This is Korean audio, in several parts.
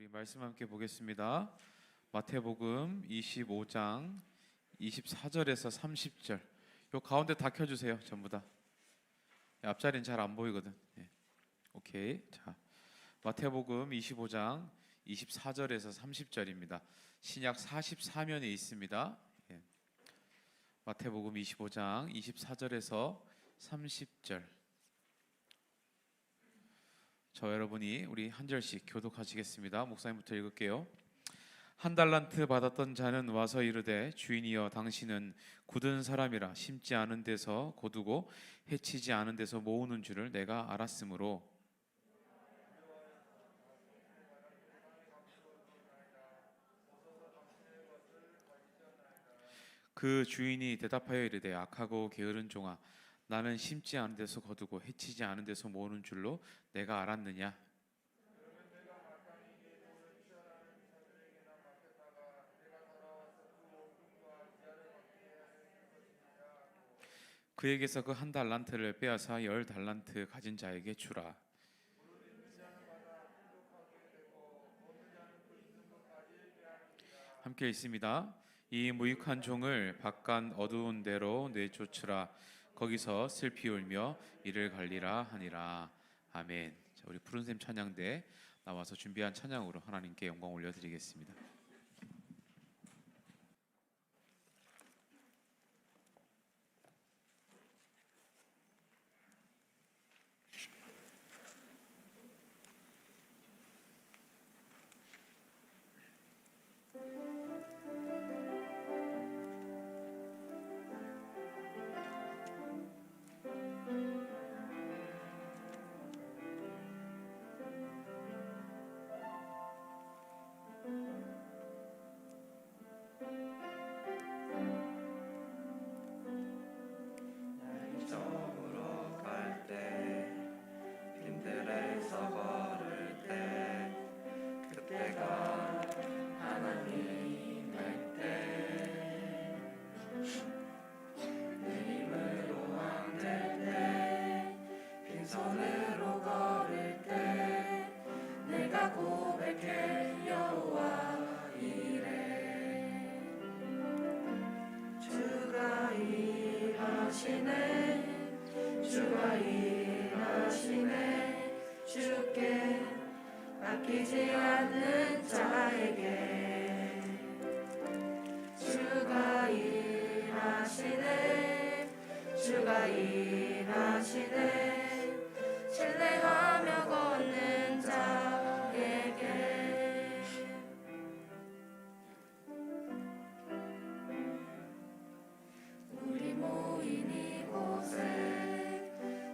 우리 말씀 함께 보겠습니다. 마태복음 25장 24절에서 30절. 요 가운데 다 켜주세요. 전부 다. 앞자리는 잘 안 보이거든. 오케이. 자, 마태복음 25장 24절에서 30절입니다. 신약 44면에 있습니다. 마태복음 25장 24절에서 30절. 저 여러분이 우리 한 절씩 교독하시겠습니다. 목사님부터 읽을게요. 한 달란트 받았던 자는 와서 이르되 주인이여 당신은 굳은 사람이라 심지 않은 데서 거두고 해치지 않은 데서 모으는 줄을 내가 알았으므로 그 주인이 대답하여 이르되 악하고 게으른 종아 나는 심지 않은 데서 거두고 해치지 않은 데서 모으는 줄로 내가 알았느냐. 그에게서 그 한 달란트를 빼앗아 10달란트 가진 자에게 주라. 함께 있습니다. 이 무익한 종을 바깥 어두운 데로 내쫓으라. 거기서 슬피 울며 이를 갈리라 하니라. 아멘. 자, 우리 푸른샘 찬양대 나와서 준비한 찬양으로 하나님께 영광 올려드리겠습니다. 주가 일하시네 주께 맡기지 않는 자에게 주가 일하시네 주가 일하시네 신뢰하며 걷는 자에게 우리 모인 이곳에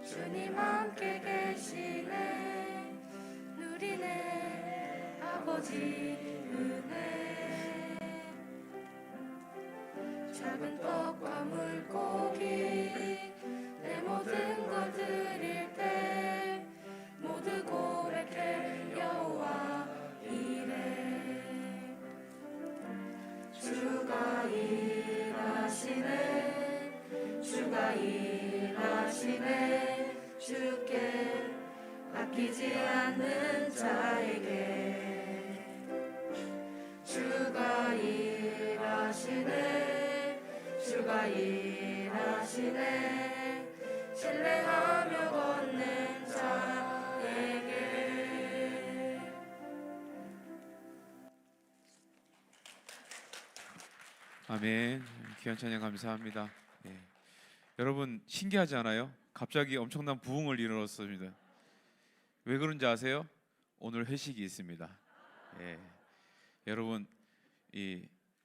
주님 함께 계시네 누리네 아버지 은혜 작은 떡과 물고기 내 모든 것 드릴 때 모두 고백해 여호와 이래 주가 일하시네 주가 일하시네 주께 맡기지 않는 자에게 주가 일하시네 주가 일하시네 신뢰하며 걷는 자에게 아멘. 귀한 찬양 감사합니다. 여러분 신기하지 않아요? 갑자기 엄청난 부흥을 이루었습니다. 왜 그런지 아세요? 오늘 회식이 있습니다. 여러분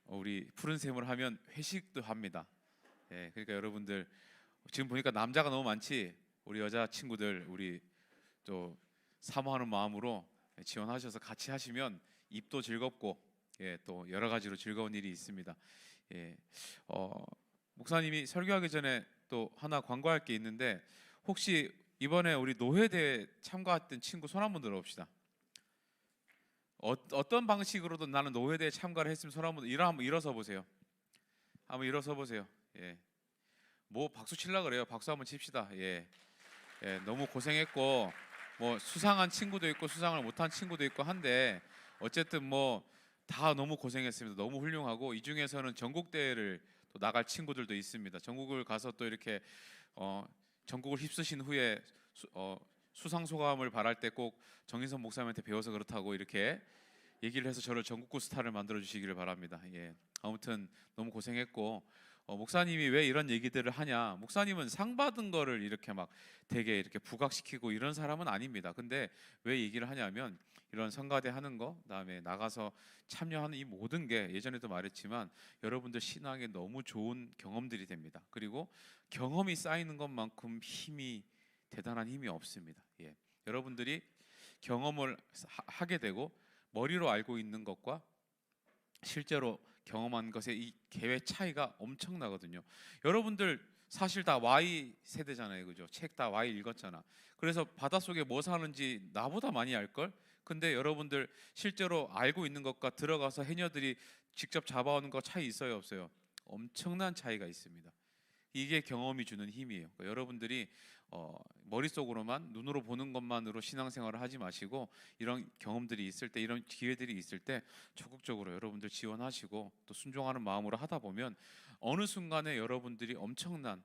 우리 푸른샘을 하면 회식도 합니다. 그러니까 여러분들 지금 보니까 남자가 너무 많지. 우리 여자 친구들 우리 또 사모하는 마음으로 지원하셔서 같이 하시면 입도 즐겁고 또 여러 가지로 즐거운 일이 있습니다. 목사님이 설교하기 전에 또 하나 광고할 게 있는데 혹시 이번에 우리 노회대에 참가했던 친구 손 한번 들어봅시다. 어떤 방식으로든 나는 노회대에 참가를 했으면 손 한번 일어서 보세요. 한번 일어서 보세요. 뭐 박수 칠라 그래요. 박수 한번 칩시다. 너무 고생했고 뭐 수상한 친구도 있고 수상을 못한 친구도 있고 한데 어쨌든 뭐 다 너무 고생했습니다. 너무 훌륭하고 이 중에서는 전국 대회를 또 나갈 친구들도 있습니다. 전국을 가서 또 이렇게 전국을 휩쓰신 후에 수상 소감을 바랄 때 꼭 정인선 목사님한테 배워서 그렇다고 이렇게 얘기를 해서 저를 전국구 스타를 만들어 주시기를 바랍니다. 예. 아무튼 너무 고생했고 목사님이 왜 이런 얘기들을 하냐? 목사님은 상 받은 거를 이렇게 막 되게 이렇게 부각시키고 이런 사람은 아닙니다. 근데 왜 얘기를 하냐면 이런 성가대 하는 거, 그다음에 나가서 참여하는 이 모든 게 예전에도 말했지만 여러분들 신앙에 너무 좋은 경험들이 됩니다. 그리고 경험이 쌓이는 것만큼 힘이 대단한 힘이 없습니다. 예. 여러분들이 경험을 하게 되고 머리로 알고 있는 것과 실제로 경험한 것의 이 갭의 차이가 엄청나거든요. 여러분들 사실 다 Y 세대잖아요, 그죠? 책 다 Y 읽었잖아. 그래서 바닷속에 뭐 사는지 나보다 많이 알 걸. 근데 여러분들 실제로 알고 있는 것과 들어가서 해녀들이 직접 잡아오는 거 차이 있어요, 없어요? 엄청난 차이가 있습니다. 이게 경험이 주는 힘이에요. 그러니까 여러분들이 머릿속으로만 눈으로 보는 것만으로 신앙생활을 하지 마시고 이런 경험들이 있을 때 이런 기회들이 있을 때 적극적으로 여러분들 지원하시고 또 순종하는 마음으로 하다 보면 어느 순간에 여러분들이 엄청난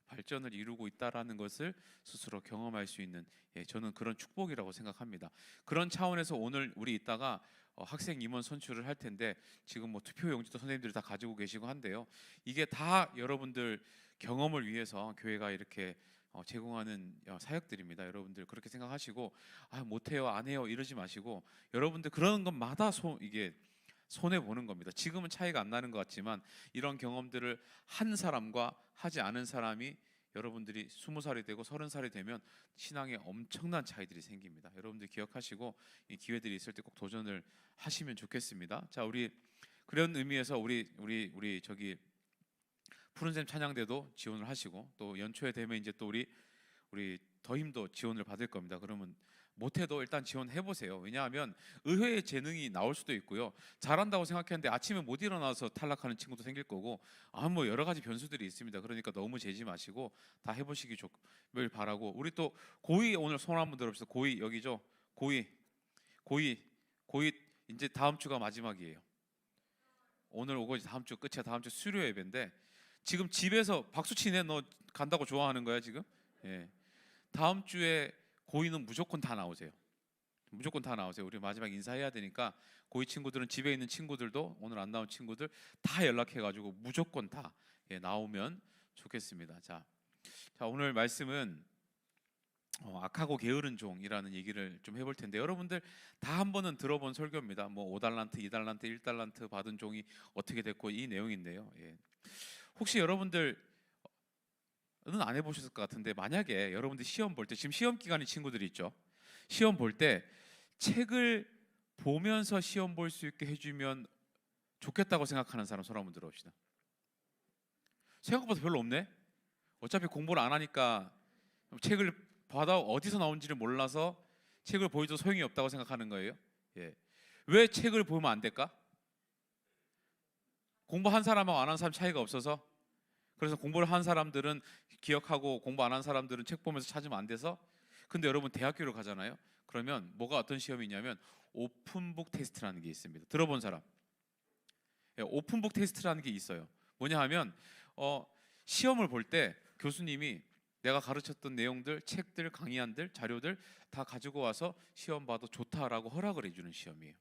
발전을 이루고 있다라는 것을 스스로 경험할 수 있는 저는 그런 축복이라고 생각합니다. 그런 차원에서 오늘 우리 이따가 학생 임원 선출을 할 텐데 지금 뭐 투표 용지도 선생님들이 다 가지고 계시고 한데요. 이게 다 여러분들 경험을 위해서 교회가 이렇게 제공하는 사역들입니다. 여러분들 그렇게 생각하시고 못해요 안 해요 이러지 마시고 여러분들 그러는 것마다 이게 손해 보는 겁니다. 지금은 차이가 안 나는 것 같지만 이런 경험들을 한 사람과 하지 않은 사람이 여러분들이 20살이 되고 30살이 되면 신앙에 엄청난 차이들이 생깁니다. 여러분들 기억하시고 이 기회들이 있을 때 꼭 도전을 하시면 좋겠습니다. 자, 우리 그런 의미에서 우리 저기 푸른샘 찬양대도 지원을 하시고 또 연초에 되면 이제 또 우리 더힘도 지원을 받을 겁니다. 그러면 못해도 일단 지원해 보세요. 왜냐하면 의외의 재능이 나올 수도 있고요. 잘한다고 생각했는데 아침에 못 일어나서 탈락하는 친구도 생길 거고 뭐 여러 가지 변수들이 있습니다. 그러니까 너무 재지 마시고 다 해보시기 좋길 바라고. 우리 또 고이 오늘 손 한번 들어봅시다. 고이 여기죠. 고이 이제 다음 주가 마지막이에요. 오늘 오고 이제 다음 주 끝이야. 다음 주 수료 예배인데 지금 집에서 박수 치네. 너 간다고 좋아하는 거야 지금? 예. 다음 주에 고이는 무조건 다 나오세요. 무조건 다 나오세요. 우리 마지막 인사해야 되니까 고이 친구들은 집에 있는 친구들도 오늘 안 나온 친구들 다 연락해가지고 무조건 다 나오면 좋겠습니다. 자 오늘 말씀은 악하고 게으른 종이라는 얘기를 좀 해볼 텐데 여러분들 다 한 번은 들어본 설교입니다. 뭐 5달란트, 2달란트, 1달란트 받은 종이 어떻게 됐고 이 내용인데요. 혹시 여러분들 는 안 해보셨을 것 같은데 만약에 여러분들 시험 볼 때 지금 시험 기간인 친구들이 있죠. 시험 볼 때 책을 보면서 시험 볼 수 있게 해주면 좋겠다고 생각하는 사람 손 한번 들어봅시다. 생각보다 별로 없네. 어차피 공부를 안 하니까 책을 받아 어디서 나온지를 몰라서 책을 보여도 소용이 없다고 생각하는 거예요. 왜 책을 보면 안 될까? 공부한 사람하고 안 한 사람 차이가 없어서 그래서 공부를 한 사람들은 기억하고 공부 안 한 사람들은 책 보면서 찾으면 안 돼서. 근데 여러분 대학교를 가잖아요. 그러면 뭐가 어떤 시험이 있냐면 오픈북 테스트라는 게 있습니다. 들어본 사람? 오픈북 테스트라는 게 있어요. 뭐냐 하면 시험을 볼 때 교수님이 내가 가르쳤던 내용들, 책들, 강의안들, 자료들 다 가지고 와서 시험 봐도 좋다라고 허락을 해주는 시험이에요.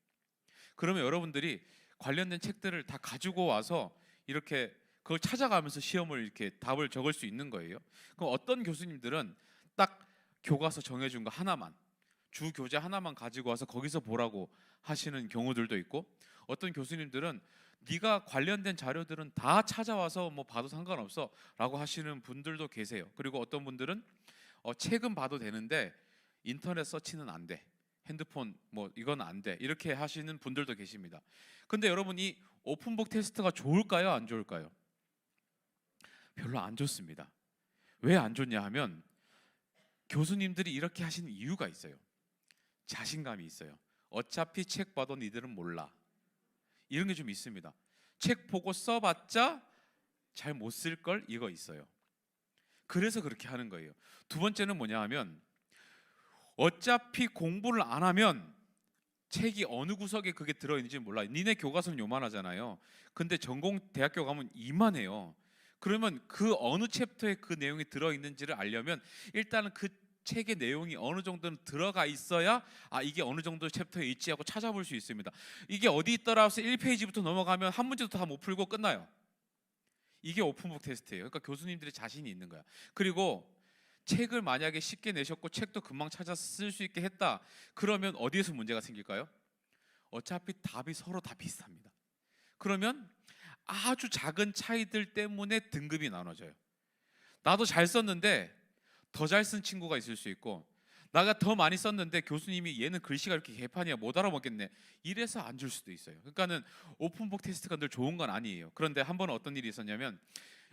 그러면 여러분들이 관련된 책들을 다 가지고 와서 이렇게 그걸 찾아가면서 시험을 이렇게 답을 적을 수 있는 거예요. 그럼 어떤 교수님들은 딱 교과서 정해준 거 하나만, 주 교재 하나만 가지고 와서 거기서 보라고 하시는 경우들도 있고, 어떤 교수님들은 네가 관련된 자료들은 다 찾아와서 뭐 봐도 상관없어라고 하시는 분들도 계세요. 그리고 어떤 분들은 책은 봐도 되는데 인터넷 서치는 안 돼. 핸드폰 뭐 이건 안 돼. 이렇게 하시는 분들도 계십니다. 근데 여러분 이 오픈북 테스트가 좋을까요? 안 좋을까요? 별로 안 좋습니다. 왜 안 좋냐 하면 교수님들이 이렇게 하시는 이유가 있어요. 자신감이 있어요. 어차피 책 봐도 니들은 몰라. 이런 게 좀 있습니다. 책 보고 써봤자 잘 못 쓸 걸 이거 있어요. 그래서 그렇게 하는 거예요. 두 번째는 뭐냐 하면 어차피 공부를 안 하면 책이 어느 구석에 그게 들어있는지 몰라. 니네 교과서는 요만하잖아요. 근데 전공 대학교 가면 이만해요. 그러면 그 어느 챕터에 그 내용이 들어있는지를 알려면 일단은 그 책의 내용이 어느 정도는 들어가 있어야 이게 어느 정도 챕터에 있지 하고 찾아볼 수 있습니다. 이게 어디 있더라 해서 1페이지부터 넘어가면 한 문제도 다 못 풀고 끝나요. 이게 오픈북 테스트예요. 그러니까 교수님들이 자신이 있는 거야. 그리고 책을 만약에 쉽게 내셨고 책도 금방 찾아서 쓸 수 있게 했다. 그러면 어디에서 문제가 생길까요? 어차피 답이 서로 다 비슷합니다. 그러면 아주 작은 차이들 때문에 등급이 나눠져요. 나도 잘 썼는데 더 잘 쓴 친구가 있을 수 있고, 나가 더 많이 썼는데 교수님이 얘는 글씨가 이렇게 개판이야 못 알아먹겠네 이래서 안 줄 수도 있어요. 그러니까는 오픈북 테스트가 늘 좋은 건 아니에요. 그런데 한 번은 어떤 일이 있었냐면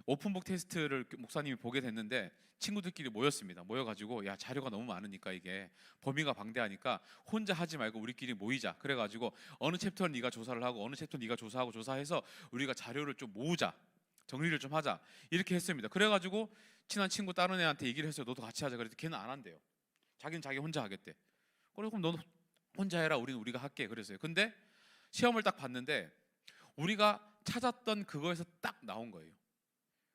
오픈북 테스트를 목사님이 보게 됐는데 친구들끼리 모였습니다. 모여가지고 야 자료가 너무 많으니까 이게 범위가 방대하니까 혼자 하지 말고 우리끼리 모이자. 그래가지고 어느 챕터는 네가 조사를 하고 어느 챕터는 네가 조사하고 조사해서 우리가 자료를 좀 모으자. 정리를 좀 하자. 이렇게 했습니다. 그래가지고 친한 친구 다른 애한테 얘기를 했어요. 너도 같이 하자. 그랬더니 걔는 안 한대요. 자기는 자기 혼자 하겠대. 그래 그럼 너도 혼자 해라. 우리는 우리가 할게. 그랬어요. 근데 시험을 딱 봤는데 우리가 찾았던 그거에서 딱 나온 거예요.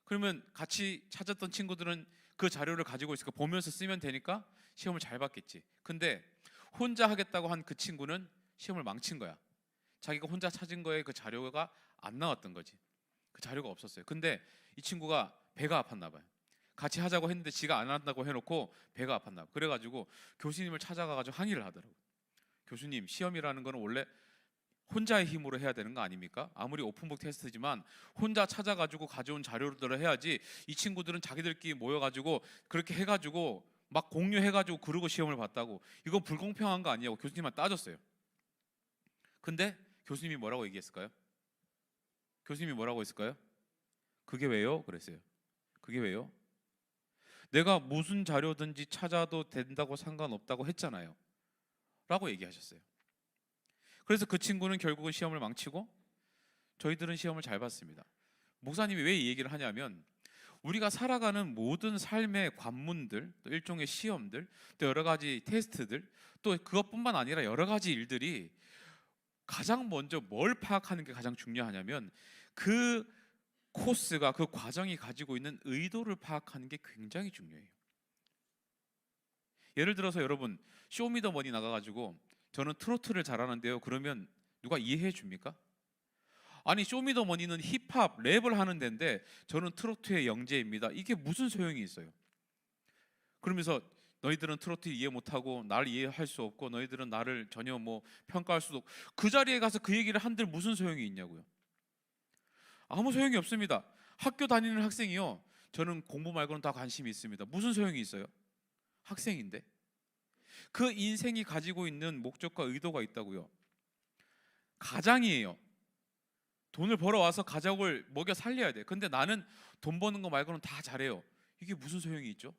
그러면 같이 찾았던 친구들은 그 자료를 가지고 있으니까 보면서 쓰면 되니까 시험을 잘 봤겠지. 근데 혼자 하겠다고 한 그 친구는 시험을 망친 거야. 자기가 혼자 찾은 거에 그 자료가 안 나왔던 거지. 그 자료가 없었어요. 근데 이 친구가 배가 아팠나 봐요. 같이 하자고 했는데 지가 안 한다고 해놓고 배가 아팠나 봐요. 그래가지고 교수님을 찾아가가지고 항의를 하더라고요. 교수님, 시험이라는 거는 원래 혼자의 힘으로 해야 되는 거 아닙니까? 아무리 오픈북 테스트지만 혼자 찾아가지고 가져온 자료들을 해야지. 이 친구들은 자기들끼리 모여가지고 그렇게 해가지고 막 공유해가지고 그러고 시험을 봤다고. 이거 불공평한 거 아니냐고 교수님한테 따졌어요. 근데 교수님이 뭐라고 얘기했을까요? 교수님이 뭐라고 했을까요? 그게 왜요? 그랬어요. 그게 왜요? 내가 무슨 자료든지 찾아도 된다고 상관없다고 했잖아요. 라고 얘기하셨어요. 그래서 그 친구는 결국은 시험을 망치고 저희들은 시험을 잘 봤습니다. 목사님이 왜 이 얘기를 하냐면 우리가 살아가는 모든 삶의 관문들, 또 일종의 시험들, 또 여러 가지 테스트들, 또 그것뿐만 아니라 여러 가지 일들이 가장 먼저 뭘 파악하는 게 가장 중요하냐면 그 코스가 그 과정이 가지고 있는 의도를 파악하는 게 굉장히 중요해요. 예를 들어서 여러분 쇼미더머니 나가가지고 저는 트로트를 잘하는데요. 그러면 누가 이해해 줍니까? 아니 쇼미더머니는 힙합, 랩을 하는 데인데 저는 트로트의 영재입니다. 이게 무슨 소용이 있어요? 그러면서 너희들은 트로트 이해 못하고 날 이해할 수 없고 너희들은 나를 전혀 뭐 평가할 수도 없고 그 자리에 가서 그 얘기를 한들 무슨 소용이 있냐고요. 아무 소용이 없습니다. 학교 다니는 학생이요. 저는 공부 말고는 다 관심이 있습니다. 무슨 소용이 있어요? 학생인데. 그 인생이 가지고 있는 목적과 의도가 있다고요. 가장이에요. 돈을 벌어와서 가족을 먹여 살려야 돼. 근데 나는 돈 버는 거 말고는 다 잘해요. 이게 무슨 소용이 있죠?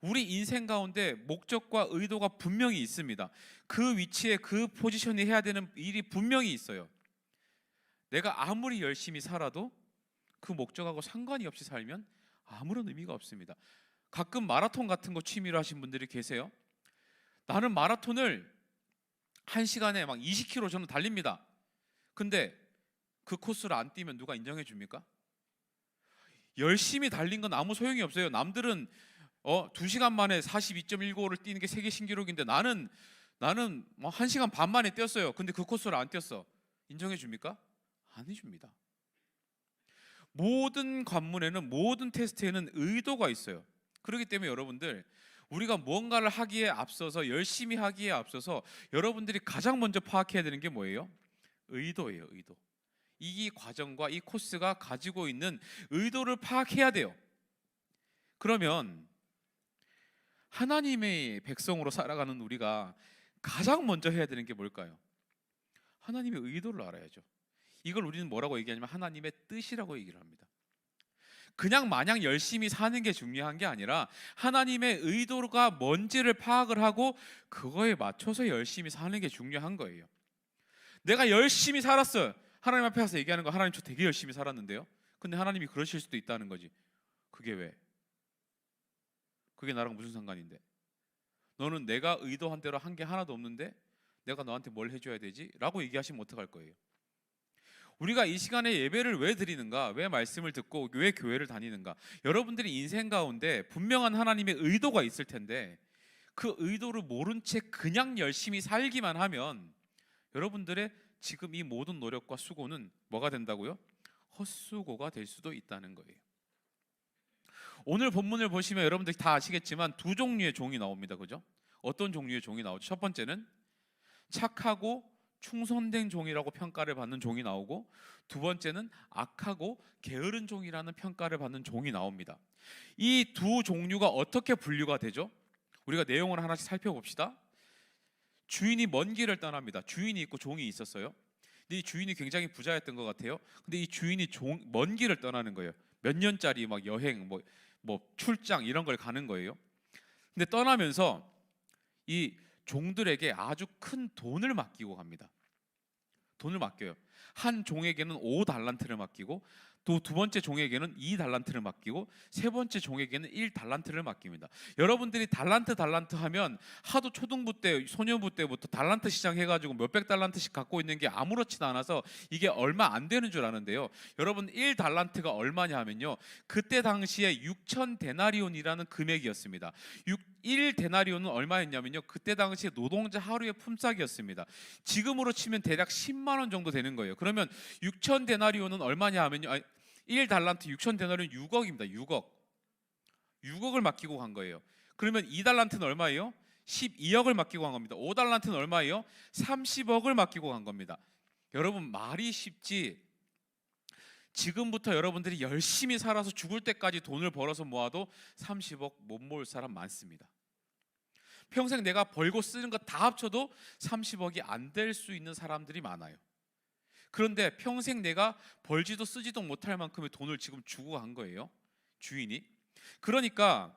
우리 인생 가운데 목적과 의도가 분명히 있습니다. 그 위치에 그 포지션이 해야 되는 일이 분명히 있어요. 내가 아무리 열심히 살아도 그 목적하고 상관이 없이 살면 아무런 의미가 없습니다. 가끔 마라톤 같은 거 취미로 하신 분들이 계세요. 나는 마라톤을 1시간에 막 20km 저는 달립니다. 근데 그 코스를 안 뛰면 누가 인정해 줍니까? 열심히 달린 건 아무 소용이 없어요. 남들은 2시간 만에 42.195를 뛰는 게 세계 신기록인데 나는 뭐 1시간 반 만에 뛰었어요. 근데 그 코스를 안 뛰었어. 인정해 줍니까? 안 해줍니다. 모든 관문에는 모든 테스트에는 의도가 있어요. 그렇기 때문에 여러분들 우리가 무언가를 하기에 앞서서 열심히 하기에 앞서서 여러분들이 가장 먼저 파악해야 되는 게 뭐예요? 의도예요. 의도. 이 과정과 이 코스가 가지고 있는 의도를 파악해야 돼요. 그러면 하나님의 백성으로 살아가는 우리가 가장 먼저 해야 되는 게 뭘까요? 하나님의 의도를 알아야죠. 이걸 우리는 뭐라고 얘기하냐면 하나님의 뜻이라고 얘기를 합니다. 그냥 마냥 열심히 사는 게 중요한 게 아니라 하나님의 의도가 뭔지를 파악을 하고 그거에 맞춰서 열심히 사는 게 중요한 거예요. 내가 열심히 살았어요. 하나님 앞에 가서 얘기하는 거 하나님 저 되게 열심히 살았는데요. 근데 하나님이 그러실 수도 있다는 거지. 그게 왜? 그게 나랑 무슨 상관인데? 너는 내가 의도한 대로 한 게 하나도 없는데 내가 너한테 뭘 해줘야 되지? 라고 얘기하시면 어떡할 거예요? 우리가 이 시간에 예배를 왜 드리는가? 왜 말씀을 듣고 왜 교회를 다니는가? 여러분들이 인생 가운데 분명한 하나님의 의도가 있을 텐데 그 의도를 모른 채 그냥 열심히 살기만 하면 여러분들의 지금 이 모든 노력과 수고는 뭐가 된다고요? 헛수고가 될 수도 있다는 거예요. 오늘 본문을 보시면 여러분들이 다 아시겠지만 두 종류의 종이 나옵니다. 그죠? 어떤 종류의 종이 나오죠? 첫 번째는 착하고 충성된 종이라고 평가를 받는 종이 나오고, 두 번째는 악하고 게으른 종이라는 평가를 받는 종이 나옵니다. 이 두 종류가 어떻게 분류가 되죠? 우리가 내용을 하나씩 살펴봅시다. 주인이 먼 길을 떠납니다. 주인이 있고 종이 있었어요. 근데 이 주인이 굉장히 부자였던 것 같아요. 근데 이 주인이 먼 길을 떠나는 거예요. 몇 년짜리 막 여행, 뭐 출장 이런 걸 가는 거예요. 근데 떠나면서 이 종들에게 아주 큰 돈을 맡기고 갑니다. 돈을 맡겨요. 한 종에게는 5달란트를 맡기고, 또 두 번째 종에게는 2달란트를 맡기고, 세 번째 종에게는 1달란트를 맡깁니다. 여러분들이 달란트 하면 하도 초등부 때, 소년부 때부터 달란트 시장 해가지고 몇백 달란트씩 갖고 있는 게 아무렇지도 않아서 이게 얼마 안 되는 줄 아는데요. 여러분 1달란트가 얼마냐 하면요, 그때 당시에 6천 데나리온이라는 금액이었습니다. 1데나리온은 얼마였냐면요, 그때 당시에 노동자 하루의 품삯이었습니다. 지금으로 치면 대략 10만 원 정도 되는 거예요. 그러면 6천 데나리온은 얼마냐 하면요, 1달란트 6천 데나리온 6억입니다. 6억을 맡기고 간 거예요. 그러면 2달란트는 얼마예요? 12억을 맡기고 간 겁니다. 5달란트는 얼마예요? 30억을 맡기고 간 겁니다. 여러분 말이 쉽지, 지금부터 여러분들이 열심히 살아서 죽을 때까지 돈을 벌어서 모아도 30억 못 모을 사람 많습니다. 평생 내가 벌고 쓰는 거 다 합쳐도 30억이 안 될 수 있는 사람들이 많아요. 그런데 평생 내가 벌지도 쓰지도 못할 만큼의 돈을 지금 주고 간 거예요, 주인이. 그러니까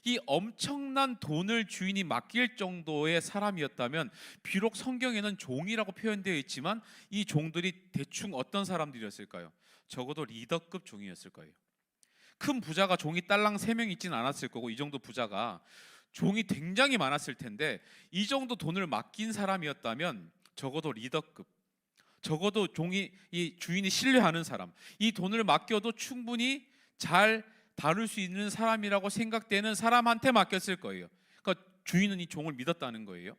이 엄청난 돈을 주인이 맡길 정도의 사람이었다면, 비록 성경에는 종이라고 표현되어 있지만 이 종들이 대충 어떤 사람들이었을까요? 적어도 리더급 종이었을 거예요. 큰 부자가 종이 딸랑 3명 있지는 않았을 거고, 이 정도 부자가 종이 굉장히 많았을 텐데, 이 정도 돈을 맡긴 사람이었다면 적어도 리더급, 적어도 이 주인이 신뢰하는 사람, 이 돈을 맡겨도 충분히 잘 다룰 수 있는 사람이라고 생각되는 사람한테 맡겼을 거예요. 그러니까 주인은 이 종을 믿었다는 거예요.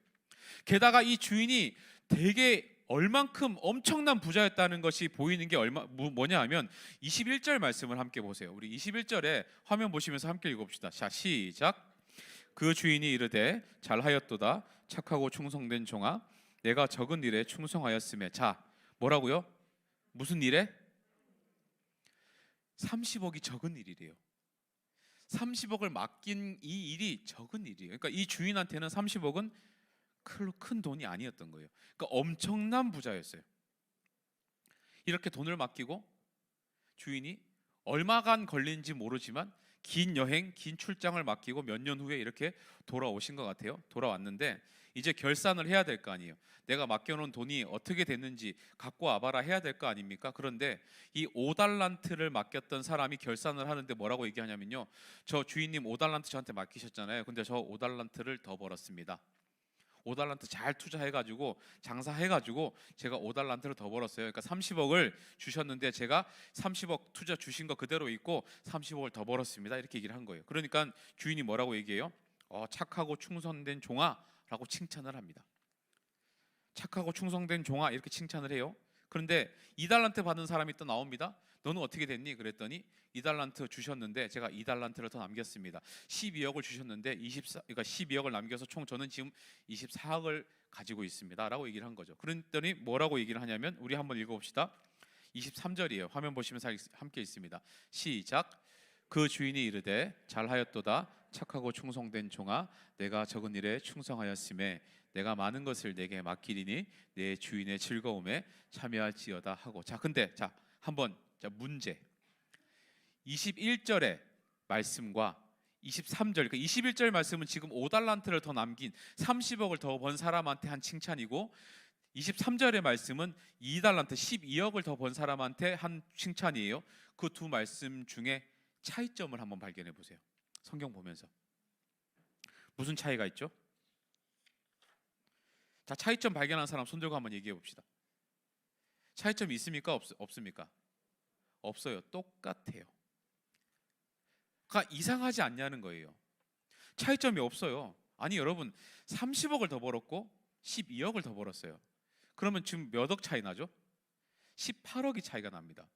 게다가 이 주인이 되게 얼만큼 엄청난 부자였다는 것이 보이는 게 뭐냐 하면 21절 말씀을 함께 보세요. 우리 21절에 화면 보시면서 함께 읽어봅시다. 자, 시작. 그 주인이 이르되 잘하였도다 착하고 충성된 종아, 내가 적은 일에 충성하였음에. 자, 뭐라고요? 무슨 일에? 30억이 적은 일이래요. 30억을 맡긴 이 일이 적은 일이에요. 그러니까 이 주인한테는 30억은 큰 돈이 아니었던 거예요. 그러니까 엄청난 부자였어요. 이렇게 돈을 맡기고 주인이 얼마간 걸린지 모르지만 긴 여행, 긴 출장을 맡기고 몇 년 후에 이렇게 돌아오신 것 같아요. 돌아왔는데 이제 결산을 해야 될 거 아니에요. 내가 맡겨놓은 돈이 어떻게 됐는지 갖고 와봐라 해야 될 거 아닙니까? 그런데 이 5달란트를 맡겼던 사람이 결산을 하는데 뭐라고 얘기하냐면요, 저 주인님 5달란트 저한테 맡기셨잖아요. 근데 저 5달란트를 더 벌었습니다. 5달란트 잘 투자해가지고 장사해가지고 제가 5달란트를 더 벌었어요. 그러니까 30억을 주셨는데 제가 30억 투자 주신 거 그대로 있고 30억을 더 벌었습니다. 이렇게 얘기를 한 거예요. 그러니까 주인이 뭐라고 얘기해요? 착하고 충성된 종아라고 칭찬을 합니다. 착하고 충성된 종아 이렇게 칭찬을 해요. 그런데 2달란트 받은 사람이 또 나옵니다. 너는 어떻게 됐니? 그랬더니 2달란트 주셨는데 제가 2달란트를 더 남겼습니다. 12억을 주셨는데 그러니까 12억을 남겨서 총 저는 지금 24억을 가지고 있습니다라고 얘기를 한 거죠. 그랬더니 뭐라고 얘기를 하냐면, 우리 한번 읽어봅시다. 23절이에요. 화면 보시면서 함께 있습니다. 시작. 그 주인이 이르되 잘하였도다 착하고 충성된 종아, 내가 적은 일에 충성하였음에 내가 많은 것을 내게 맡기리니 내 주인의 즐거움에 참여할지어다 하고. 자, 근데 한번 문제. 21절의 말씀과 23절, 그러니까 21절 말씀은 지금 5달란트를 더 남긴 30억을 더 번 사람한테 한 칭찬이고, 23절의 말씀은 2달란트 12억을 더 번 사람한테 한 칭찬이에요. 그 두 말씀 중에 차이점을 한번 발견해 보세요. 성경 보면서 무슨 차이가 있죠? 자, 차이점 발견한 사람 손 들고 한번 얘기해 봅시다. 차이점이 있습니까? 없습니까? 없어요. 똑같아요. 그러니까 이상하지 않냐는 거예요. 차이점이 없어요. 아니 여러분 30억을 더 벌었고 12억을 더 벌었어요. 그러면 지금 몇 억 차이 나죠? 18억이 차이가 납니다.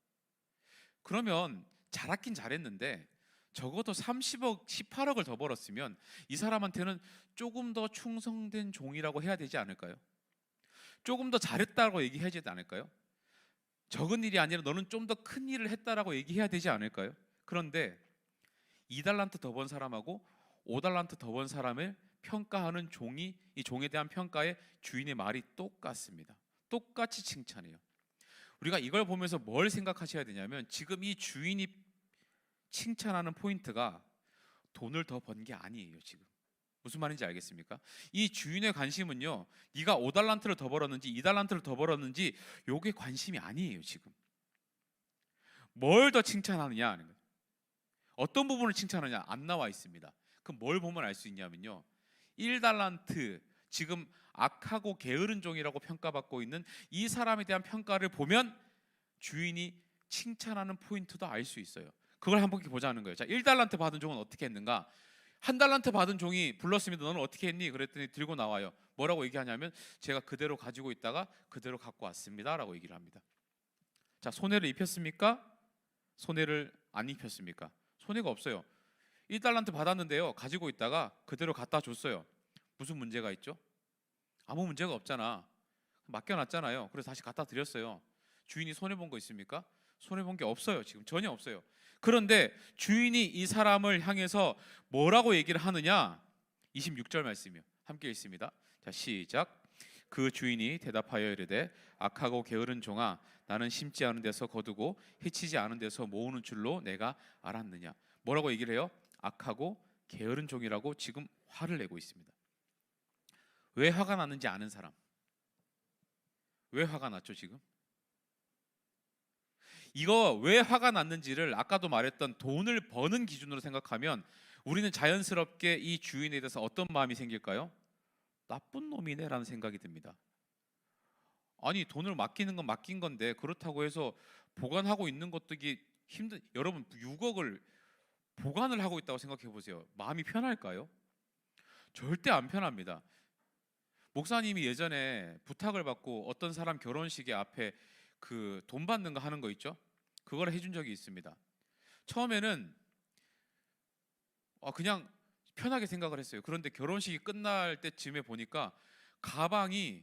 그러면 잘했긴 잘했는데 적어도 30억, 18억을 더 벌었으면 이 사람한테는 조금 더 충성된 종이라고 해야 되지 않을까요? 조금 더 잘했다고 얘기해야 되지 않을까요? 적은 일이 아니라 너는 좀 더 큰 일을 했다라고 얘기해야 되지 않을까요? 그런데 2달란트 더 번 사람하고 5달란트 더 번 사람을 평가하는 종이, 이 종에 대한 평가에 주인의 말이 똑같습니다. 똑같이 칭찬해요. 우리가 이걸 보면서 뭘 생각하셔야 되냐면 지금 이 주인이 칭찬하는 포인트가 돈을 더 번 게 아니에요. 지금 무슨 말인지 알겠습니까? 이 주인의 관심은요, 네가 5달란트를 더 벌었는지 2달란트를 더 벌었는지 요게 관심이 아니에요. 지금 뭘 더 칭찬하느냐 하는 거예요. 어떤 부분을 칭찬하느냐 안 나와 있습니다. 그럼 뭘 보면 알 수 있냐면요, 1달란트 지금 악하고 게으른 종이라고 평가받고 있는 이 사람에 대한 평가를 보면 주인이 칭찬하는 포인트도 알 수 있어요. 그걸 한번 보자는 거예요. 자, 1달란트 받은 종은 어떻게 했는가? 한 달란트 받은 종이 불렀습니다. 너는 어떻게 했니? 그랬더니 들고 나와요. 뭐라고 얘기하냐면 제가 그대로 가지고 있다가 그대로 갖고 왔습니다 라고 얘기를 합니다. 자, 손해를 입혔습니까? 손해를 안 입혔습니까? 손해가 없어요. 1달란트 받았는데요, 가지고 있다가 그대로 갖다 줬어요. 무슨 문제가 있죠? 아무 문제가 없잖아. 맡겨놨잖아요. 그래서 다시 갖다 드렸어요. 주인이 손해본 거 있습니까? 손해본 게 없어요. 지금 전혀 없어요. 그런데 주인이 이 사람을 향해서 뭐라고 얘기를 하느냐? 26절 말씀이요. 함께 읽습니다. 자, 시작. 그 주인이 대답하여 이르되 악하고 게으른 종아, 나는 심지 않은 데서 거두고 해치지 않은 데서 모으는 줄로 내가 알았느냐. 뭐라고 얘기를 해요? 악하고 게으른 종이라고 지금 화를 내고 있습니다. 왜 화가 났는지 아는 사람? 왜 화가 났죠 지금? 이거 왜 화가 났는지를 아까도 말했던 돈을 버는 기준으로 생각하면 우리는 자연스럽게 이 주인에 대해서 어떤 마음이 생길까요? 나쁜 놈이네 라는 생각이 듭니다. 아니 돈을 맡기는 건 맡긴 건데 그렇다고 해서 보관하고 있는 것도 이게 여러분 6억을 보관을 하고 있다고 생각해 보세요. 마음이 편할까요? 절대 안 편합니다. 목사님이 예전에 부탁을 받고 어떤 사람 결혼식에 앞에 그 돈 받는 거 하는 거 있죠? 그걸 해준 적이 있습니다. 처음에는 그냥 편하게 생각을 했어요. 그런데 결혼식이 끝날 때쯤에 보니까 가방이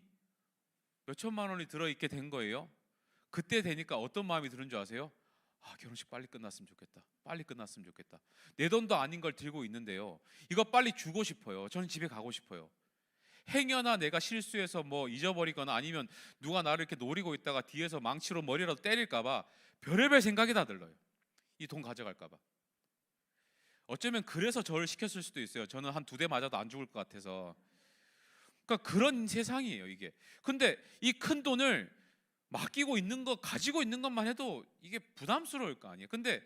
몇 천만 원이 들어있게 된 거예요. 그때 되니까 어떤 마음이 드는 줄 아세요? 결혼식 빨리 끝났으면 좋겠다. 빨리 끝났으면 좋겠다. 내 돈도 아닌 걸 들고 있는데요, 이거 빨리 주고 싶어요. 저는 집에 가고 싶어요. 행여나 내가 실수해서 뭐 잊어버리거나 아니면 누가 나를 이렇게 노리고 있다가 뒤에서 망치로 머리라도 때릴까봐 별의별 생각이 다 들어요. 이 돈 가져갈까봐. 어쩌면 그래서 저를 시켰을 수도 있어요. 저는 한 2대 맞아도 안 죽을 것 같아서. 그러니까 그런 세상이에요 이게. 근데 이 큰 돈을 맡기고 있는 거, 가지고 있는 것만 해도 이게 부담스러울 거 아니에요. 근데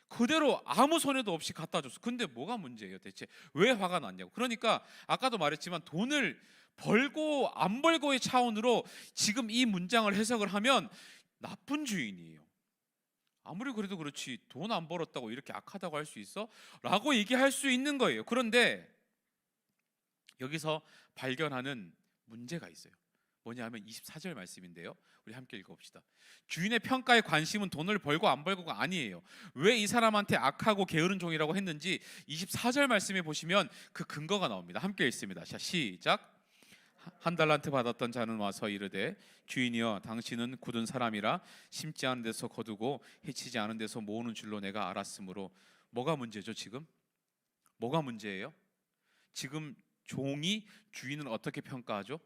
그대로 아무 손해도 없이 갖다 줬어. 근데 뭐가 문제예요 대체? 왜 화가 났냐고. 그러니까 아까도 말했지만 돈을 벌고 안 벌고의 차원으로 지금 이 문장을 해석을 하면 나쁜 주인이에요. 아무리 그래도 그렇지 돈 안 벌었다고 이렇게 악하다고 할 수 있어? 라고 얘기할 수 있는 거예요. 그런데 여기서 발견하는 문제가 있어요. 뭐냐 하면 24절 말씀인데요, 우리 함께 읽어봅시다. 주인의 평가에 관심은 돈을 벌고 안 벌고가 아니에요. 왜 이 사람한테 악하고 게으른 종이라고 했는지 24절 말씀에 보시면 그 근거가 나옵니다. 함께 읽습니다. 자, 시작. 한 달란트 받았던 자는 와서 이르되 주인이여, 당신은 굳은 사람이라 심지 않은 데서 거두고 해치지 않은 데서 모으는 줄로 내가 알았으므로. 뭐가 문제죠 지금? 뭐가 문제예요? 지금 종이 주인을 어떻게 평가하죠?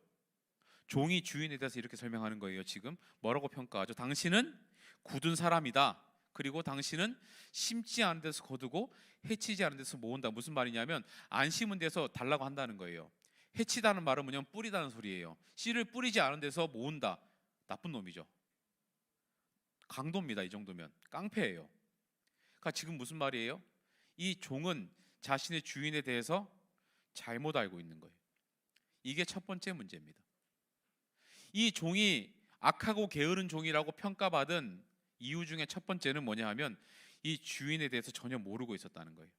종이 주인에 대해서 이렇게 설명하는 거예요. 지금 뭐라고 평가하죠? 당신은 굳은 사람이다. 그리고 당신은 심지 않은 데서 거두고 해치지 않은 데서 모은다. 무슨 말이냐면 안 심은 데서 달라고 한다는 거예요. 해치다는 말은 뭐냐면 뿌리다는 소리예요. 씨를 뿌리지 않은 데서 모은다. 나쁜 놈이죠. 강도입니다. 이 정도면 깡패예요. 그러니까 지금 무슨 말이에요? 이 종은 자신의 주인에 대해서 잘못 알고 있는 거예요. 이게 첫 번째 문제입니다. 이 종이 악하고 게으른 종이라고 평가받은 이유 중에 첫 번째는 뭐냐 하면 이 주인에 대해서 전혀 모르고 있었다는 거예요.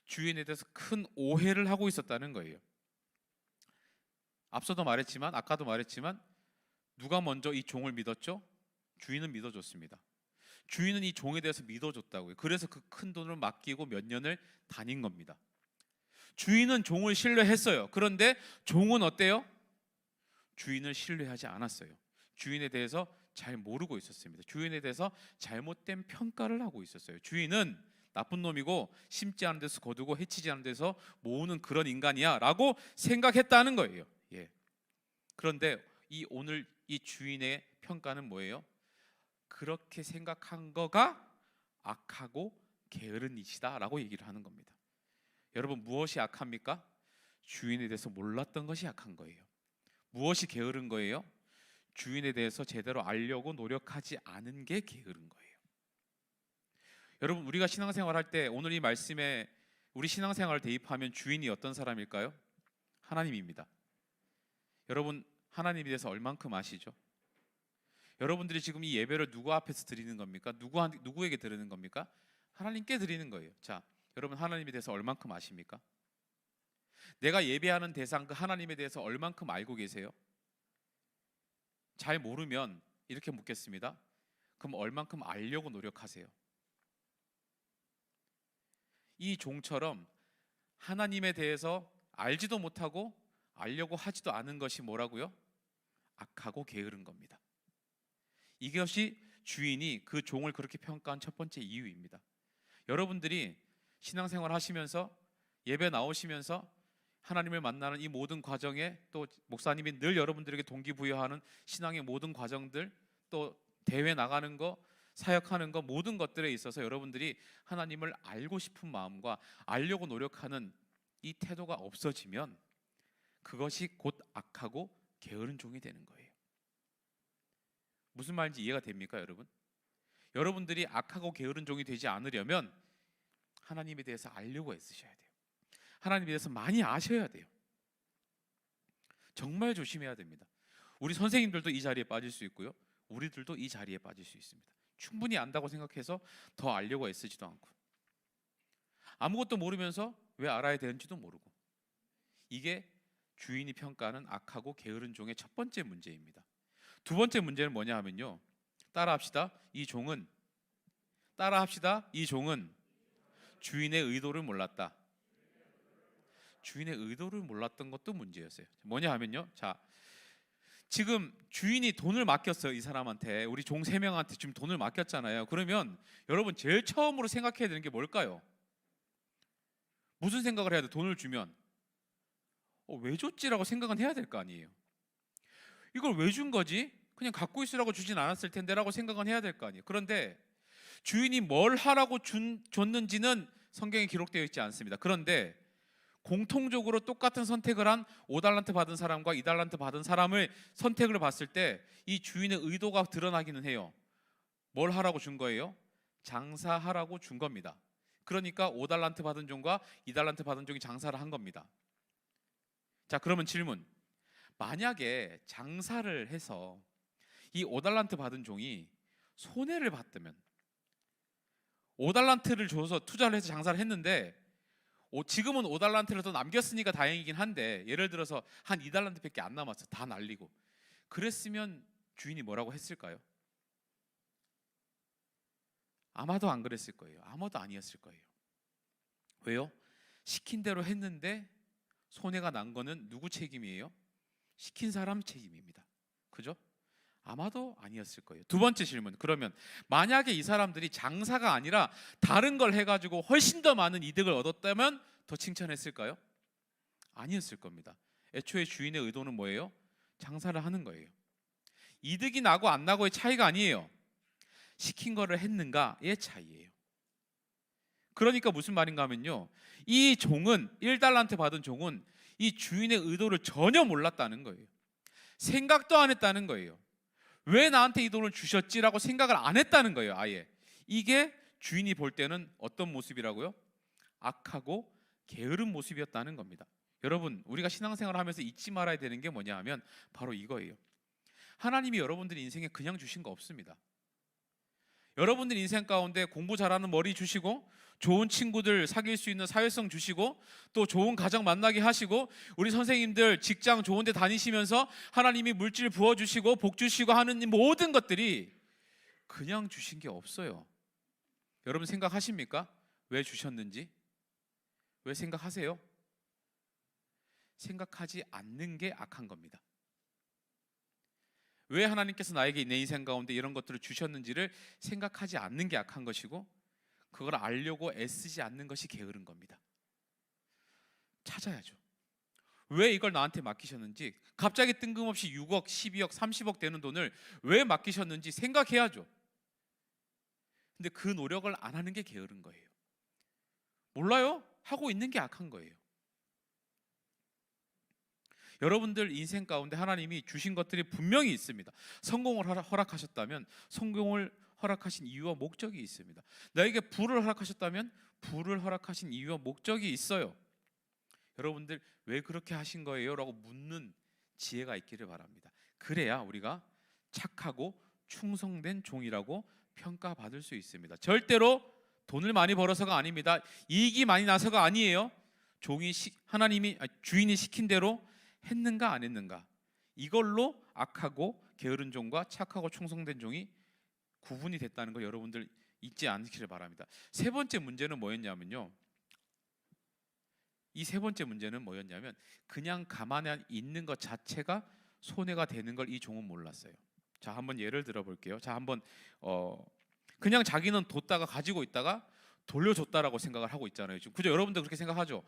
주인에 대해서 큰 오해를 하고 있었다는 거예요. 앞서도 말했지만, 아까도 말했지만, 누가 먼저 이 종을 믿었죠? 주인은 믿어줬습니다. 주인은 이 종에 대해서 믿어줬다고요. 그래서 그 큰 돈을 맡기고 몇 년을 다닌 겁니다. 주인은 종을 신뢰했어요. 그런데 종은 어때요? 주인을 신뢰하지 않았어요. 주인에 대해서 잘 모르고 있었습니다. 주인에 대해서 잘못된 평가를 하고 있었어요. 주인은 나쁜 놈이고 심지 않은 데서 거두고 해치지 않은 데서 모으는 그런 인간이야 라고 생각했다는 거예요. 예. 그런데 오늘 이 주인의 평가는 뭐예요? 그렇게 생각한 거가 악하고 게으른 이시다 라고 얘기를 하는 겁니다. 여러분, 무엇이 악합니까? 주인에 대해서 몰랐던 것이 악한 거예요. 무엇이 게으른 거예요? 주인에 대해서 제대로 알려고 노력하지 않은 게 게으른 거예요. 여러분, 우리가 신앙생활 할 때 오늘 이 말씀에 우리 신앙생활을 대입하면 주인이 어떤 사람일까요? 하나님입니다. 여러분, 하나님에 대해서 얼만큼 아시죠? 여러분들이 지금 이 예배를 누구 앞에서 드리는 겁니까? 누구에게 드리는 겁니까? 하나님께 드리는 거예요. 자, 여러분, 하나님에 대해서 얼만큼 아십니까? 내가 예배하는 대상 그 하나님에 대해서 얼만큼 알고 계세요? 잘 모르면 이렇게 묻겠습니다. 그럼 얼만큼 알려고 노력하세요? 이 종처럼 하나님에 대해서 알지도 못하고 알려고 하지도 않은 것이 뭐라고요? 악하고 게으른 겁니다. 이것이 주인이 그 종을 그렇게 평가한 첫 번째 이유입니다. 여러분들이 신앙생활 하시면서 예배 나오시면서 하나님을 만나는 이 모든 과정에 또 목사님이 늘 여러분들에게 동기부여하는 신앙의 모든 과정들, 또 대회 나가는 거, 사역하는 거, 모든 것들에 있어서 여러분들이 하나님을 알고 싶은 마음과 알려고 노력하는 이 태도가 없어지면 그것이 곧 악하고 게으른 종이 되는 거예요. 무슨 말인지 이해가 됩니까, 여러분? 여러분들이 악하고 게으른 종이 되지 않으려면 하나님에 대해서 알려고 애쓰셔야 돼요. 하나님에 대해서 많이 아셔야 돼요. 정말 조심해야 됩니다. 우리 선생님들도 이 자리에 빠질 수 있고요, 우리들도 이 자리에 빠질 수 있습니다. 충분히 안다고 생각해서 더 알려고 애쓰지도 않고, 아무것도 모르면서 왜 알아야 되는지도 모르고, 이게 주인이 평가하는 악하고 게으른 종의 첫 번째 문제입니다. 두 번째 문제는 뭐냐 하면요, 따라합시다. 이 종은 주인의 의도를 몰랐다. 주인의 의도를 몰랐던 것도 문제였어요. 뭐냐 하면요, 자, 지금 주인이 돈을 맡겼어요. 이 사람한테, 우리 종 3명한테 지금 돈을 맡겼잖아요. 그러면 여러분, 제일 처음으로 생각해야 되는 게 뭘까요? 무슨 생각을 해야 돼? 돈을 주면 왜 줬지라고 생각은 해야 될 거 아니에요. 이걸 왜 준 거지? 그냥 갖고 있으라고 주진 않았을 텐데라고 생각은 해야 될 거 아니에요. 그런데 주인이 뭘 하라고 줬는지는 성경에 기록되어 있지 않습니다. 그런데 공통적으로 똑같은 선택을 한 5달란트 받은 사람과 2달란트 받은 사람을 선택을 봤을 때 이 주인의 의도가 드러나기는 해요. 뭘 하라고 준 거예요? 장사하라고 준 겁니다. 그러니까 5달란트 받은 종과 2달란트 받은 종이 장사를 한 겁니다. 자, 그러면 질문, 만약에 장사를 해서 이 5달란트 받은 종이 손해를 봤다면, 5달란트를 줘서 투자를 해서 장사를 했는데 지금은 5달란트를 더 남겼으니까 다행이긴 한데, 예를 들어서 한 2달란트밖에 안 남았어. 다 날리고. 그랬으면 주인이 뭐라고 했을까요? 아마도 안 그랬을 거예요. 아마도 아니었을 거예요. 왜요? 시킨 대로 했는데 손해가 난 거는 누구 책임이에요? 시킨 사람 책임입니다. 그죠? 아마도 아니었을 거예요. 두 번째 질문, 그러면 만약에 이 사람들이 장사가 아니라 다른 걸 해가지고 훨씬 더 많은 이득을 얻었다면 더 칭찬했을까요? 아니었을 겁니다. 애초에 주인의 의도는 뭐예요? 장사를 하는 거예요. 이득이 나고 안 나고의 차이가 아니에요. 시킨 거를 했는가의 차이예요. 그러니까 무슨 말인가 하면요, 이 종은, 1달란트 받은 종은 이 주인의 의도를 전혀 몰랐다는 거예요. 생각도 안 했다는 거예요. 왜 나한테 이 돈을 주셨지라고 생각을 안 했다는 거예요. 아예. 이게 주인이 볼 때는 어떤 모습이라고요? 악하고 게으른 모습이었다는 겁니다. 여러분, 우리가 신앙생활을 하면서 잊지 말아야 되는 게 뭐냐 하면 바로 이거예요. 하나님이 여러분들 인생에 그냥 주신 거 없습니다. 여러분들 인생 가운데 공부 잘하는 머리 주시고, 좋은 친구들 사귈 수 있는 사회성 주시고, 또 좋은 가정 만나게 하시고, 우리 선생님들 직장 좋은 데 다니시면서 하나님이 물질 부어주시고 복 주시고 하는 이 모든 것들이 그냥 주신 게 없어요. 여러분 생각하십니까? 왜 주셨는지? 왜 생각하세요? 생각하지 않는 게 악한 겁니다. 왜 하나님께서 나에게 내 인생 가운데 이런 것들을 주셨는지를 생각하지 않는 게 악한 것이고, 그걸 알려고 애쓰지 않는 것이 게으른 겁니다. 찾아야죠. 왜 이걸 나한테 맡기셨는지, 갑자기 뜬금없이 6억, 12억, 30억 되는 돈을 왜 맡기셨는지 생각해야죠. 근데 그 노력을 안 하는 게 게으른 거예요. 몰라요? 하고 있는 게 악한 거예요. 여러분들 인생 가운데 하나님이 주신 것들이 분명히 있습니다. 성공을 허락하셨다면 성공을 허락하신 이유와 목적이 있습니다. 나에게 부를 허락하셨다면 부를 허락하신 이유와 목적이 있어요. 여러분들 왜 그렇게 하신 거예요? 라고 묻는 지혜가 있기를 바랍니다. 그래야 우리가 착하고 충성된 종이라고 평가받을 수 있습니다. 절대로 돈을 많이 벌어서가 아닙니다. 이익이 많이 나서가 아니에요. 주인이 시킨 대로 했는가 안 했는가, 이걸로 악하고 게으른 종과 착하고 충성된 종이 구분이 됐다는 거 여러분들 잊지 않기를 바랍니다. 세 번째 문제는 뭐였냐면요, 이 세 번째 문제는 뭐였냐면 그냥 가만히 있는 것 자체가 손해가 되는 걸 이 종은 몰랐어요. 자, 한번 예를 들어 볼게요. 자, 한번 그냥 자기는 뒀다가 가지고 있다가 돌려줬다라고 생각을 하고 있잖아요. 지금 그죠? 여러분들 그렇게 생각하죠?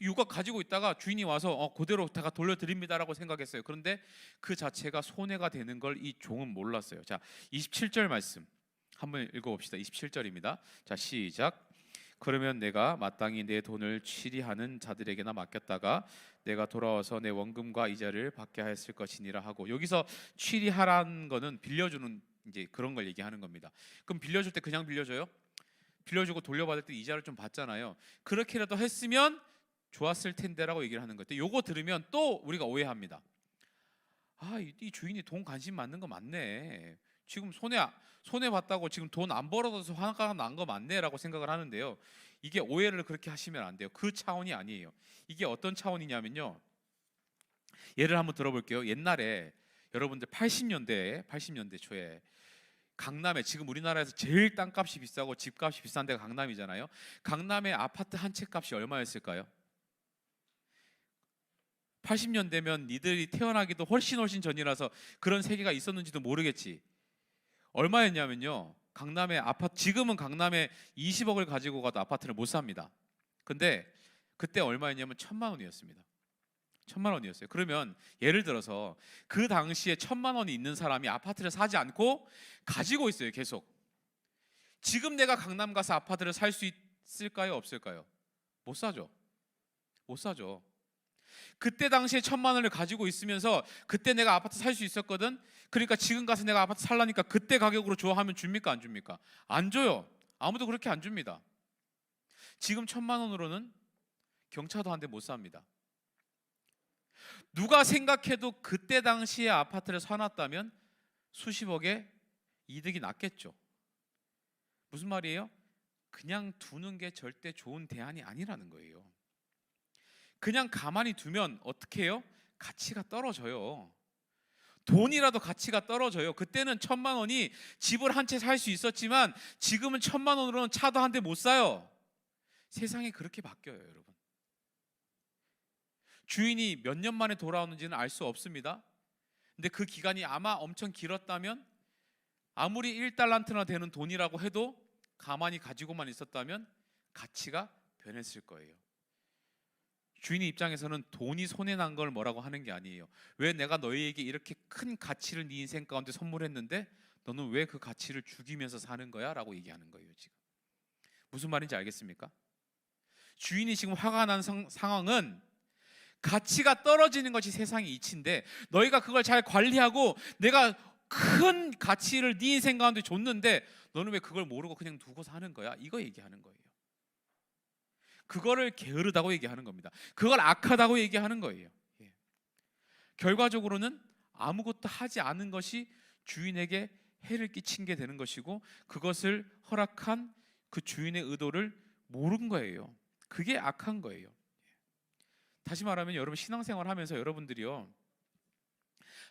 육아 가지고 있다가 주인이 와서 그대로 다 돌려드립니다라고 생각했어요. 그런데 그 자체가 손해가 되는 걸 이 종은 몰랐어요. 자, 27절 말씀 한번 읽어봅시다. 27절입니다. 자, 시작. 그러면 내가 마땅히 내 돈을 취리하는 자들에게나 맡겼다가 내가 돌아와서 내 원금과 이자를 받게 하였을 것이니라 하고, 여기서 취리하라는 거는 빌려주는 이제 그런 걸 얘기하는 겁니다. 그럼 빌려줄 때 그냥 빌려줘요? 빌려주고 돌려받을 때 이자를 좀 받잖아요. 그렇게라도 했으면 좋았을 텐데라고 얘기를 하는 거예요. 요거 들으면 또 우리가 오해합니다. 이 주인이 돈 관심 많는 거 맞네. 지금 손해 봤다고 지금 돈 안 벌어서 화가 난 거 맞네라고 생각을 하는데요. 이게 오해를 그렇게 하시면 안 돼요. 그 차원이 아니에요. 이게 어떤 차원이냐면요. 예를 한번 들어볼게요. 옛날에 여러분들 80년대 초에 강남에, 지금 우리나라에서 제일 땅값이 비싸고 집값이 비싼 데가 강남이잖아요. 강남의 아파트 한 채 값이 얼마였을까요? 80년대면 니들이 태어나기도 훨씬 전이라서 그런 세계가 있었는지도 모르겠지. 얼마였냐면요, 강남의 아파트, 지금은 강남에 20억을 가지고 가도 아파트를 못 삽니다. 근데 그때 얼마였냐면 1,000만 원이었습니다. 1,000만 원이었어요. 그러면 예를 들어서 그 당시에 1,000만 원이 있는 사람이 아파트를 사지 않고 가지고 있어요. 계속. 지금 내가 강남 가서 아파트를 살 수 있을까요? 없을까요? 못 사죠. 못 사죠. 그때 당시에 1,000만 원을 가지고 있으면서 그때 내가 아파트 살 수 있었거든. 그러니까 지금 가서 내가 아파트 살라니까 그때 가격으로 줘 하면 줍니까 안 줍니까? 안 줘요. 아무도 그렇게 안 줍니다. 지금 1,000만 원으로는 경차도 한 대 못 삽니다. 누가 생각해도 그때 당시에 아파트를 사놨다면 수십억의 이득이 났겠죠. 무슨 말이에요? 그냥 두는 게 절대 좋은 대안이 아니라는 거예요. 그냥 가만히 두면 어떻게 해요? 가치가 떨어져요. 돈이라도 가치가 떨어져요. 그때는 1,000만 원이 집을 한 채 살 수 있었지만 지금은 1,000만 원으로는 차도 한 대 못 사요. 세상이 그렇게 바뀌어요, 여러분. 주인이 몇 년 만에 돌아오는지는 알 수 없습니다. 근데 그 기간이 아마 엄청 길었다면, 아무리 1달란트나 되는 돈이라고 해도 가만히 가지고만 있었다면 가치가 변했을 거예요. 주인의 입장에서는 돈이 손해난 걸 뭐라고 하는 게 아니에요. 왜 내가 너희에게 이렇게 큰 가치를 네 인생 가운데 선물했는데 너는 왜 그 가치를 죽이면서 사는 거야? 라고 얘기하는 거예요. 지금 무슨 말인지 알겠습니까? 주인이 지금 화가 난 상황은 가치가 떨어지는 것이 세상의 이치인데, 너희가 그걸 잘 관리하고 내가 큰 가치를 네 인생 가운데 줬는데 너는 왜 그걸 모르고 그냥 두고 사는 거야? 이거 얘기하는 거예요. 그거를 게으르다고 얘기하는 겁니다. 그걸 악하다고 얘기하는 거예요. 결과적으로는 아무것도 하지 않은 것이 주인에게 해를 끼친 게 되는 것이고, 그것을 허락한 그 주인의 의도를 모른 거예요. 그게 악한 거예요. 다시 말하면 여러분 신앙생활 하면서 여러분들이요,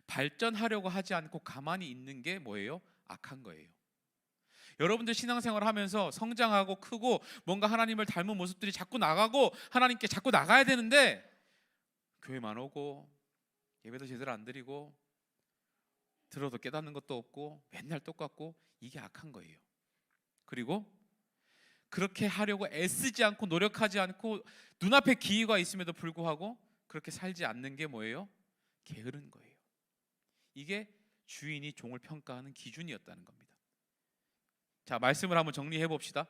발전하려고 하지 않고 가만히 있는 게 뭐예요? 악한 거예요. 여러분들 신앙생활 하면서 성장하고 크고 뭔가 하나님을 닮은 모습들이 자꾸 나가고 하나님께 자꾸 나가야 되는데 교회만 오고 예배도 제대로 안 드리고 들어도 깨닫는 것도 없고 맨날 똑같고, 이게 악한 거예요. 그리고 그렇게 하려고 애쓰지 않고 노력하지 않고 눈앞에 기회가 있음에도 불구하고 그렇게 살지 않는 게 뭐예요? 게으른 거예요. 이게 주인이 종을 평가하는 기준이었다는 겁니다. 자, 말씀을 한번 정리해 봅시다.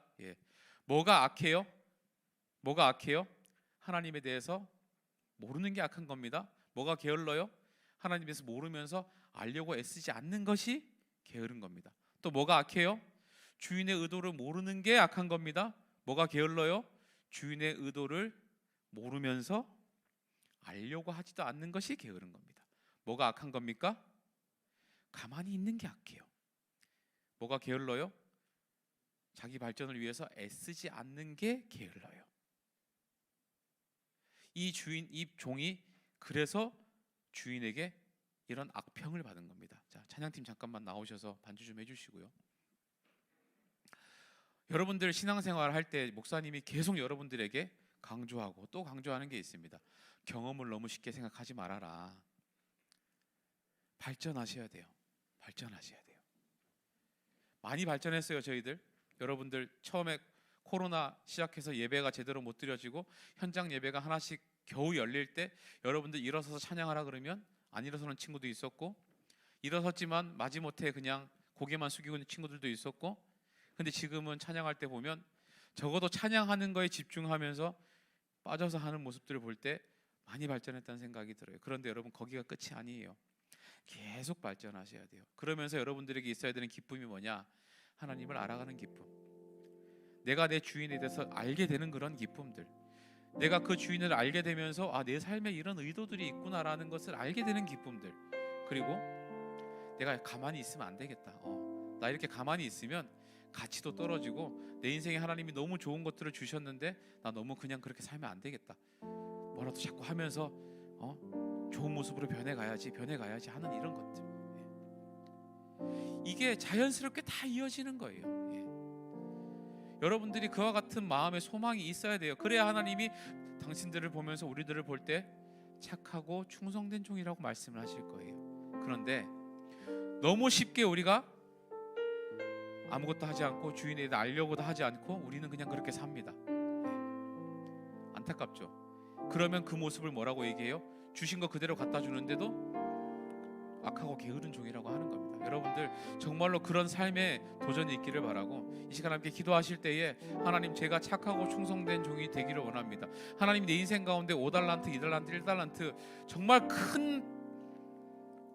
뭐가 악해요? 뭐가 악해요? 하나님에 대해서 모르는 게 악한 겁니다. 뭐가 게을러요? 하나님에 대해서 모르면서 알려고 애쓰지 않는 것이 게으른 겁니다. 또 뭐가 악해요? 주인의 의도를 모르는 게 악한 겁니다. 뭐가 게을러요? 주인의 의도를 모르면서 알려고 하지도 않는 것이 게으른 겁니다. 뭐가 악한 겁니까? 가만히 있는 게 악해요. 뭐가 게을러요? 자기 발전을 위해서 애쓰지 않는 게 게을러요. 이 종이 그래서 주인에게 이런 악평을 받은 겁니다. 자, 찬양팀 잠깐만 나오셔서 반주 좀 해주시고요. 여러분들 신앙생활 할 때 목사님이 계속 여러분들에게 강조하고 또 강조하는 게 있습니다. 경험을 너무 쉽게 생각하지 말아라. 발전하셔야 돼요. 발전하셔야 돼요. 많이 발전했어요, 저희들. 여러분들 처음에 코로나 시작해서 예배가 제대로 못 드려지고 현장 예배가 하나씩 겨우 열릴 때 여러분들 일어서서 찬양하라 그러면 안 일어서는 친구도 있었고, 일어섰지만 마지못해 그냥 고개만 숙이고 있는 친구들도 있었고, 근데 지금은 찬양할 때 보면 적어도 찬양하는 거에 집중하면서 빠져서 하는 모습들을 볼 때 많이 발전했다는 생각이 들어요. 그런데 여러분, 거기가 끝이 아니에요. 계속 발전하셔야 돼요. 그러면서 여러분들에게 있어야 되는 기쁨이 뭐냐? 하나님을 알아가는 기쁨. 내가 내 주인에 대해서 알게 되는 그런 기쁨들. 내가 그 주인을 알게 되면서 내 삶에 이런 의도들이 있구나라는 것을 알게 되는 기쁨들. 그리고 내가 가만히 있으면 안 되겠다. 나 이렇게 가만히 있으면 가치도 떨어지고 내 인생에 하나님이 너무 좋은 것들을 주셨는데 나 너무 그냥 그렇게 살면 안 되겠다. 뭐라도 자꾸 하면서 좋은 모습으로 변해가야지 하는 이런 것들. 이게 자연스럽게 다 이어지는 거예요. 여러분들이 그와 같은 마음의 소망이 있어야 돼요. 그래야 하나님이 당신들을 보면서 우리들을 볼 때 착하고 충성된 종이라고 말씀을 하실 거예요. 그런데 너무 쉽게 우리가 아무것도 하지 않고 주인에 대해 알려고도 하지 않고 우리는 그냥 그렇게 삽니다. 안타깝죠. 그러면 그 모습을 뭐라고 얘기해요? 주신 거 그대로 갖다 주는데도 악하고 게으른 종이라고 하는 겁니다. 여러분들 정말로 그런 삶에 도전이 있기를 바라고, 이 시간 함께 기도하실 때에 하나님, 제가 착하고 충성된 종이 되기를 원합니다. 하나님, 내 인생 가운데 5달란트, 2달란트, 1달란트 정말 큰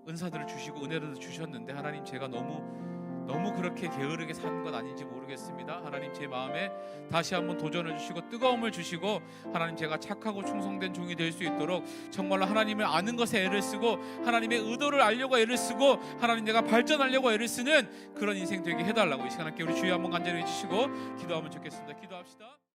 은사들을 주시고 은혜를 주셨는데 하나님, 제가 너무 그렇게 게으르게 산 건 아닌지 모르겠습니다. 하나님, 제 마음에 다시 한번 도전을 주시고 뜨거움을 주시고, 하나님, 제가 착하고 충성된 종이 될 수 있도록 정말로 하나님을 아는 것에 애를 쓰고 하나님의 의도를 알려고 애를 쓰고 하나님, 내가 발전하려고 애를 쓰는 그런 인생 되게 해달라고 이 시간 함께 우리 주여 한번 간절히 해주시고 기도하면 좋겠습니다. 기도합시다.